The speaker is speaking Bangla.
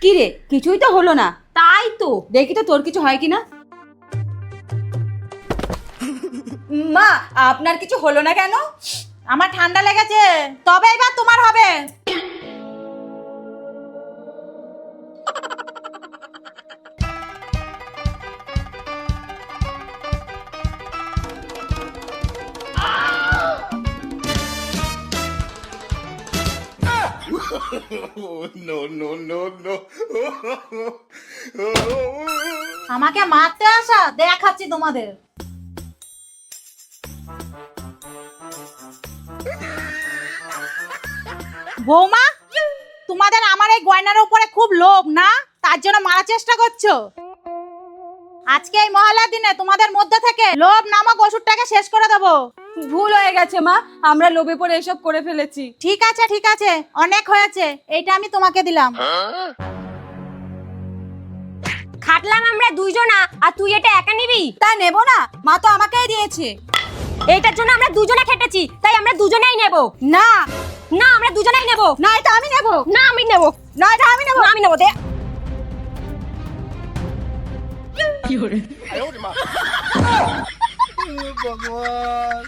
কি রে, কিছুই তো হলো না। তাই তো, দেখি তো তোর কিছু হয় কিনা। মা, আপনার কিছু হলো না কেন? আমার ঠান্ডা লেগেছে, তবে এবার তোমার হবে। আমাকে মারতে আসা, দেখাচ্ছি তোমাদের। বৌমা, তোমাদের আমার এই গয়নার উপরে খুব লোভ না, তার জন্য মারার চেষ্টা করছো। আজকে এই মহালয়ার দিনে তোমাদের মধ্যে থেকে লোভ নামক ওষুধটাকে শেষ করে দেবো। ভুল হয়ে গেছে মা, আমরা লোভে পড়ে এসব করে ফেলেছি। ঠিক আছে ঠিক আছে, অনেক হয়েছে, এইটা আমি তোমাকে দিলাম। খাটলাম আমরা দুইজনা, আর তুই এটা একা নিবি? তা নেব না, মা তো আমাকেই দিয়েছে। এইটার জন্য আমরা দুজনে খেটেছি, তাই আমরা দুজনেই নেব। না না, আমরা দুজনেই নেব। না, এটা আমি নেব। না, আমি নেব। না, এটা আমি নেব। না, আমি নেব। দে। ভগবান।